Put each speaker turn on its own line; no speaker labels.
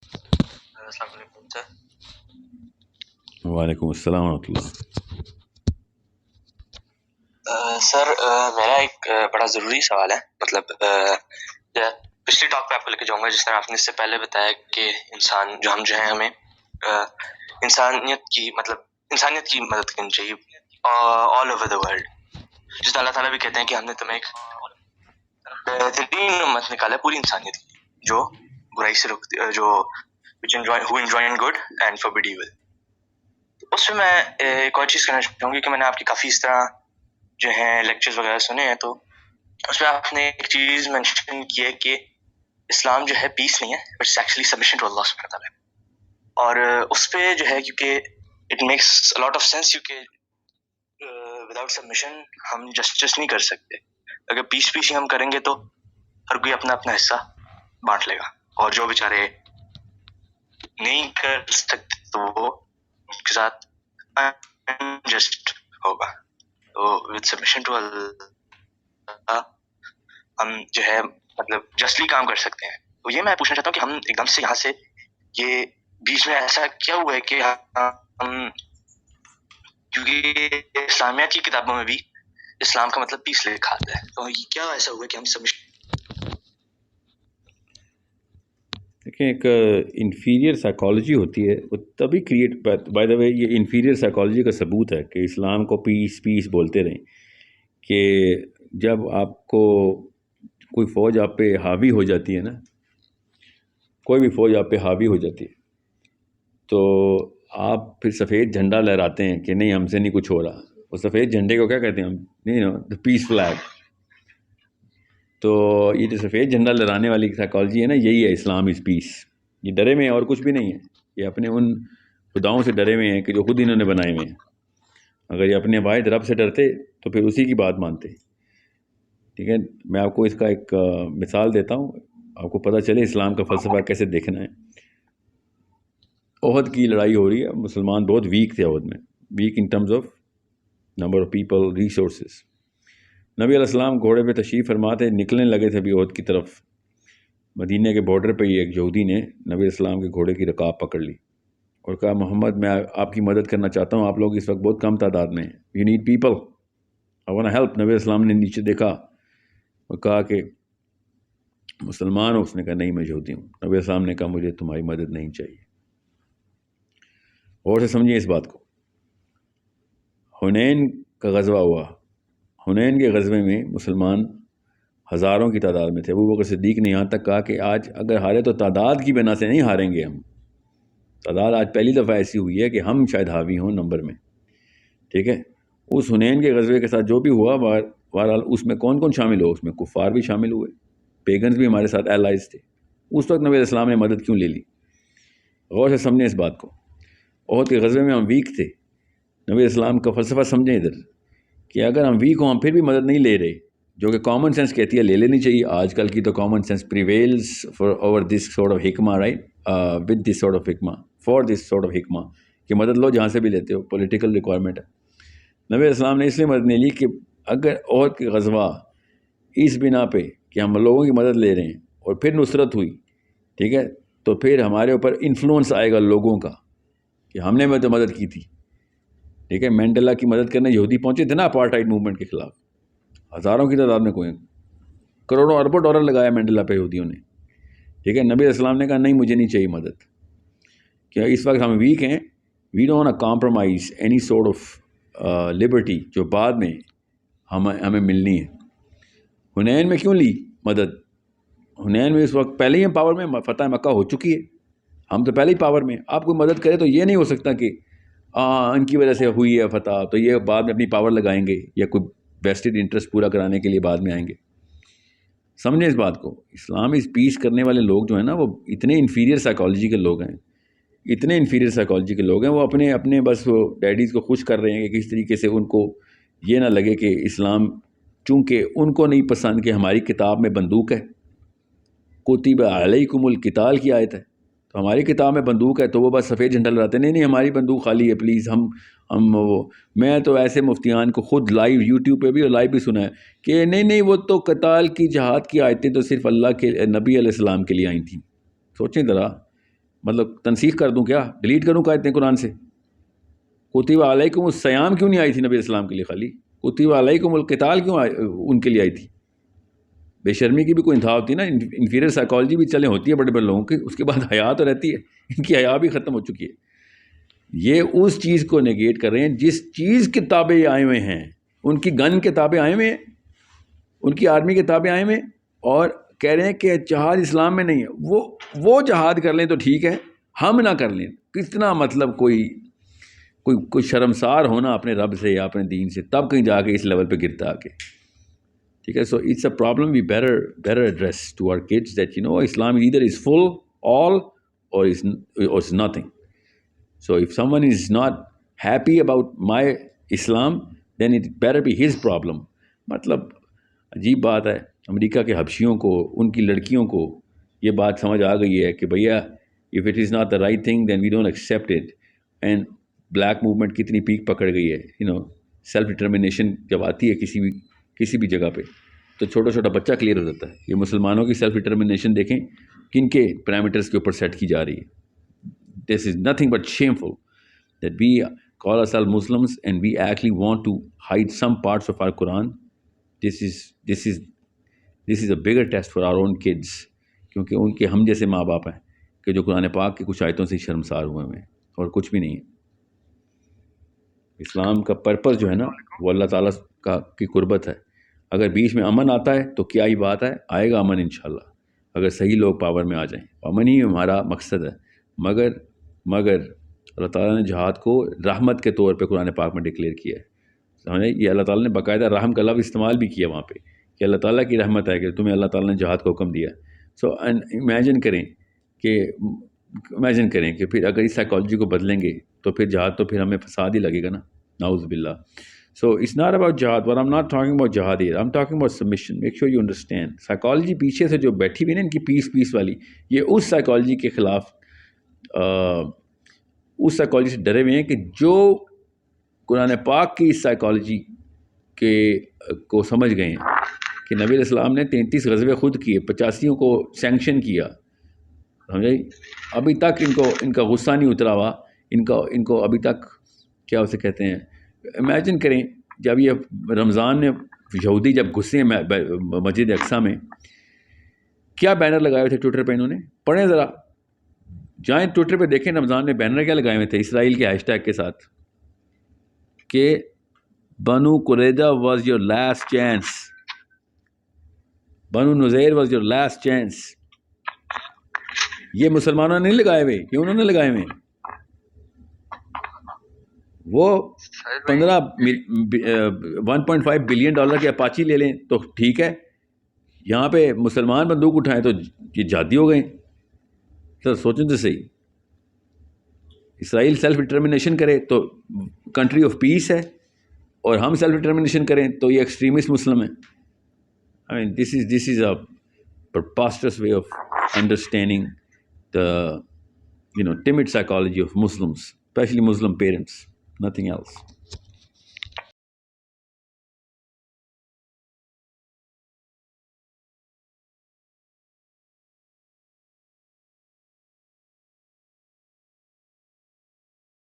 السلام علیکم سر.
وعلیکم السلام ورحمۃ اللہ.
سر میرا ایک بڑا ضروری سوال ہے. مطلب پچھلی ٹاک پہ آپ کو لے کے جاؤں گا جس طرح آپ نے اس سے پہلے بتایا کہ انسان جو ہم جو ہیں ہمیں انسانیت کی مدد کرنی چاہیے آل اوور دا ورلڈ. جس طرح اللہ تعالیٰ بھی کہتے ہیں کہ ہم نے تمہیں ایک بہترین امت نکالا ہے پوری انسانیت کی جو برائی سے روکتی جو who enjoin good and forbid evil. اس میں ایک اور چیز کہنا چاہوں گی کہ میں نے آپ کی کافی اس طرح جو ہیں لیکچرز وغیرہ سنے ہیں، تو اس میں آپ نے ایک چیز مینشن کی ہے کہ اسلام جو ہے پیس نہیں ہے بٹ ایکچولی سبمیشن ٹو اللہ سبحانہ وتعالی. اور اس پہ جو ہے کیونکہ it makes lot of sense, کیونکہ وداؤٹ سبمیشن ہم جسٹس نہیں کر سکتے. اگر پیس ہی ہم کریں گے تو ہر کوئی اپنا اپنا حصہ بانٹ لے گا، اور جو بیچارے نہیں کر سکتے تو وہ ان کے ساتھ انجسٹ ہوگا. تو وتھ سبمیشن ٹو اللہ ہم جو ہے مطلب جسٹلی کام کر سکتے ہیں. تو یہ میں پوچھنا چاہتا ہوں کہ ہم ایک دم سے یہاں سے یہ بیچ میں ایسا کیا ہوا ہے کہ ہم کیونکہ اسلامیات کی کتابوں میں بھی اسلام کا مطلب پیس لکھا آتا ہے، تو یہ کیا ایسا ہوا کہ ہم سبمیشن.
دیکھیں، ایک انفیریئر سائیکالوجی ہوتی ہے، وہ تبھی کریٹ، بائی دا وے یہ انفیریئر سائیکالوجی کا ثبوت ہے کہ اسلام کو پیس پیس بولتے رہیں کہ جب آپ کو کوئی فوج آپ پہ حاوی ہو جاتی ہے نا، کوئی بھی فوج آپ پہ حاوی ہو جاتی ہے تو آپ پھر سفید جھنڈا لہراتے ہیں کہ نہیں ہم سے نہیں کچھ ہو رہا. وہ سفید جھنڈے کو کیا کہتے ہیں ہم؟ نہیں دا پیس فلیگ. تو یہ جو سفید جھنڈا لہرانے والی سائیکالوجی ہے نا، یہی ہے اسلام از پیس. یہ ڈرے ہوئے ہیں اور کچھ بھی نہیں ہے. یہ اپنے ان خداؤں سے ڈرے ہوئے ہیں کہ جو خود انہوں نے بنائے ہوئے ہیں. اگر یہ اپنے واحد رب سے ڈرتے تو پھر اسی کی بات مانتے. ٹھیک ہے، میں آپ کو اس کا ایک مثال دیتا ہوں، آپ کو پتہ چلے اسلام کا فلسفہ کیسے دیکھنا ہے. احد کی لڑائی ہو رہی ہے، مسلمان بہت ویک تھے احد میں، weak in terms of number of people, resources. نبی علیہ السلام گھوڑے پہ تشریف فرما تھے، نکلنے لگے تھے ابھی احد کی طرف. مدینہ کے بارڈر پہ ہی ایک یہودی نے نبی علیہ السلام کے گھوڑے کی رکاب پکڑ لی اور کہا محمد میں آپ کی مدد کرنا چاہتا ہوں، آپ لوگ اس وقت بہت کم تعداد میں ہیں، you need people, I want help. نبی علیہ السلام نے نیچے دیکھا اور کہا کہ مسلمان ہو؟ اس نے کہا نہیں میں یہودی ہوں. نبی علیہ السلام نے کہا مجھے تمہاری مدد نہیں چاہیے. اور سے سمجھیے اس بات کو. حنین کا غزوہ ہوا، حنین کے غزوے میں مسلمان ہزاروں کی تعداد میں تھے. ابو بکر صدیق نے یہاں تک کہا کہ آج اگر ہارے تو تعداد کی بنا سے نہیں ہاریں گے ہم. تعداد آج پہلی دفعہ ایسی ہوئی ہے کہ ہم شاید حاوی ہوں نمبر میں. ٹھیک ہے، اس حنین کے غزوے کے ساتھ جو بھی ہوا، بہرحال اس میں کون کون شامل ہو؟ اس میں کفار بھی شامل ہوئے، پیگنز بھی ہمارے ساتھ الائز تھے. اس وقت نبی علیہ السلام نے مدد کیوں لے لی؟ غور سے سمجھیں اس بات کو. احد کے غزوے میں ہم ویک تھے. نبی علیہ السلام کا فلسفہ سمجھیں ادھر کہ اگر ہم ویک ہوں ہم پھر بھی مدد نہیں لے رہے، جو کہ کامن سینس کہتی ہے لے لینی چاہیے. آج کل کی تو common sense prevails far over this sort of حکمہ، right, with this sort of حکمہ، فار دس سارٹ آف حکمہ، کہ مدد لو جہاں سے بھی لیتے ہو، پولیٹیکل ریکوائرمنٹ ہے. نبی علیہ السلام نے اس لیے مدد نہیں لی کہ اگر احد کے غزوہ اس بنا پہ کہ ہم لوگوں کی مدد لے رہے ہیں اور پھر نصرت ہوئی، ٹھیک ہے، تو پھر ہمارے اوپر انفلوئنس آئے گا لوگوں کا کہ ہم نے مدد کی تھی. ٹھیک ہے، مینڈیلا کی مدد کرنے یہودی پہنچے تھے نا اپارٹائڈ موومنٹ کے خلاف، ہزاروں کی تعداد میں، کوئی کروڑوں اربوں ڈالر لگایا مینڈیلا پہ یہودیوں نے. ٹھیک ہے، نبی علیہ السلام نے کہا نہیں مجھے نہیں چاہیے مدد، کہ اس وقت ہم ویک ہیں، we don't want to compromise any sort of liberty جو بعد میں ہمیں ملنی ہے. حنین میں کیوں لی مدد؟ حنین میں اس وقت پہلے ہی ہم پاور میں، فتح مکہ ہو چکی ہے، ہم تو پہلے ہی پاور میں. آپ کوئی مدد کرے تو یہ نہیں ہو سکتا کہ ان کی وجہ سے ہوئی ہے فتح تو یہ بعد میں اپنی پاور لگائیں گے یا کوئی ویسٹڈ انٹرسٹ پورا کرانے کے لیے بعد میں آئیں گے. سمجھیں اس بات کو. اسلام اس پیس کرنے والے لوگ جو ہیں نا، وہ اتنے انفیریئر سائیکالوجی کے لوگ ہیں، اتنے انفیریئر سائیکالوجی کے لوگ ہیں، وہ اپنے بس وہ ڈیڈیز کو خوش کر رہے ہیں کہ کس طریقے سے ان کو یہ نہ لگے کہ اسلام، چونکہ ان کو نہیں پسند کہ ہماری کتاب میں بندوق ہے، کتب علیکم القتال کی آیت ہے، تو ہماری کتاب میں بندوق ہے تو وہ بس سفید جھنڈا لگاتے ہیں، نہیں ہماری بندوق خالی ہے پلیز. میں تو ایسے مفتیان کو خود لائیو یوٹیوب پہ بھی اور لائیو بھی سنا ہے کہ نہیں وہ تو قتال کی جہاد کی آیتیں تو صرف اللہ کے نبی علیہ السلام کے لیے آئی تھیں. سوچیں ذرا، مطلب تنسیخ کر دوں کیا؟ ڈیلیٹ کروں آیتیں قرآن سے؟ کتب علیکم الصیام کیوں نہیں آئی تھی نبی اسلام کے لیے؟ خالی کتب علیکم القتال کیوں ان کے لیے آئی تھی؟ بے شرمی کی بھی کوئی انتہا ہوتی ہے نا. انفیریئر سائیکالوجی بھی چلیں ہوتی ہے بڑے بڑے لوگوں کی, اس کے بعد حیا تو رہتی ہے. ان کی حیا بھی ختم ہو چکی ہے. یہ اس چیز کو نیگیٹ کر رہے ہیں جس چیز کے تابع آئے ہوئے ہیں. ان کی گن کے تابع آئے ہوئے ہیں, ان کی آرمی کے تابع آئے ہوئے ہیں, اور کہہ رہے ہیں کہ جہاد اسلام میں نہیں ہے. وہ جہاد کر لیں تو ٹھیک ہے, ہم نہ کر لیں. کتنا مطلب کوئی شرمسار ہونا اپنے رب سے یا اپنے دین سے, تب کہیں جا کے اس لیول پہ گرتا آ کے. ٹھیک ہے. So it's a problem we better address to our kids that you know Islam either is full all or is nothing. So if someone is not happy about my Islam, then it better be his problem. مطلب عجیب بات ہے. امریکہ کے حبشیوں کو, ان کی لڑکیوں کو یہ بات سمجھ آ گئی ہے کہ بھیا if it is not the right thing then we don't accept it. And black movement کتنی پیک پکڑ گئی ہے. سیلف ڈٹرمنیشن جب آتی ہے کسی بھی جگہ پہ تو چھوٹا چھوٹا بچہ کلیئر ہو جاتا ہے. یہ مسلمانوں کی سیلف ڈٹرمنیشن دیکھیں کن کے پیرامیٹرز کے اوپر سیٹ کی جا رہی ہے. This is nothing but shameful that we call ourselves Muslims and we actually want to hide some parts of our Quran. This is a bigger test for our own kids, کیونکہ ان کے ہم جیسے ماں باپ ہیں کہ جو قرآن پاک کی کچھ آیتوں سے شرمسار ہوئے ہیں اور کچھ بھی نہیں ہے. اسلام کا پرپس جو ہے نا وہ اللہ تعالیٰ کی قربت ہے. اگر بیچ میں امن آتا ہے تو کیا ہی بات ہے, آئے گا امن انشاءاللہ اگر صحیح لوگ پاور میں آ جائیں. امن ہی ہمارا مقصد ہے. مگر اللہ تعالیٰ نے جہاد کو رحمت کے طور پہ قرآن پاک میں ڈکلیئر کیا ہے. سمجھے, یہ اللہ تعالیٰ نے باقاعدہ رحم کا لفظ استعمال بھی کیا وہاں پہ کہ اللہ تعالیٰ کی رحمت ہے کہ تمہیں اللہ تعالیٰ نے جہاد کا حکم دیا. سو امیجن کریں کہ پھر اگر اس سائیکالوجی کو بدلیں گے تو پھر جہاد تو پھر ہمیں فساد ہی لگے گا نا, نعوذ باللہ. So it's not about jihad, but I'm not talking about jihad here. I'm talking about submission. Make sure you understand. Psychology پیچھے سے جو بیٹھی ہوئی نا ان کی پیس والی, یہ اس سائیکالوجی کے خلاف اس سائیکالوجی سے ڈرے ہوئے ہیں کہ جو قرآن پاک کی اس سائیکالوجی کو سمجھ گئے ہیں کہ نبی علیہ السلام نے 33 غزوے خود کیے, 85 کو سینکشن کیا. سمجھے, ابھی تک ان کا غصہ نہیں اترا ہوا. ان کو ابھی تک کیا اسے کہتے ہیں, امیجن کریں جب یہ رمضان میں یہودی جب گھسے مسجد اقصیٰ میں, کیا بینر لگائے ہوئے تھے ٹویٹر پہ انہوں نے, پڑھیں ذرا, جائیں ٹویٹر پہ دیکھیں رمضان میں بینر کیا لگائے ہوئے تھے اسرائیل کے ہیش ٹیگ کے ساتھ کہ بنو قریظہ واز یور لاسٹ چانس, بنو Nazir was your last chance. یہ مسلمانوں نے نہیں لگائے ہوئے, یہ انہوں نے لگائے ہوئے. وہ 1.5 بلین ڈالر کے اپاچی لے لیں تو ٹھیک ہے, یہاں پہ مسلمان بندوق اٹھائیں تو یہ جہادی ہو گئے. سر سوچیں تو صحیح, اسرائیل سیلف ڈٹرمنیشن کرے تو کنٹری آف پیس ہے, اور ہم سیلف ڈٹرمنیشن کریں تو یہ ایکسٹریمسٹ مسلم ہیں. آئی مین دس از اے preposterous way of understanding the timid psychology of Muslims, especially Muslim parents, nothing else.